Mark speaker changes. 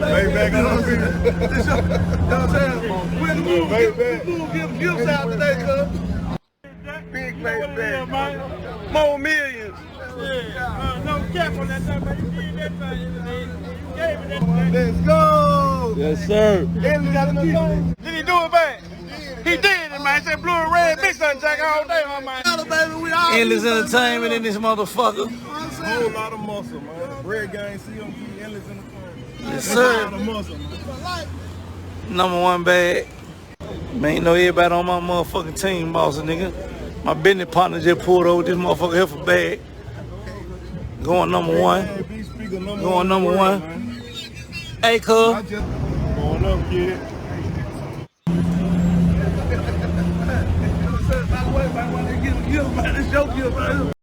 Speaker 1: Maybach on the field. You know what I'm saying? We're in the mood to give gifts out today, cuz. Big Maybach, more millions.
Speaker 2: No cap on that thing, but you did that thing. You gave me that thing.
Speaker 1: Let's go.
Speaker 3: Yes, sir.
Speaker 1: Did
Speaker 2: Did he do it, man? He did it, man. Said blue and red mix on jack all day, my man.
Speaker 3: Endless entertainment in this motherfucker.
Speaker 1: Whole lot of muscle, man. The bread gang, see them keep endless entertainment.
Speaker 3: Yes, sir.
Speaker 1: Muscle, man.
Speaker 3: #1 bag. Man, you know everybody on my motherfucking team, boss, nigga. My business partner just pulled over this motherfucker here for bag. Going #1. Going #1. Hey, cuz.
Speaker 1: Going up, kid. It's your gift, man.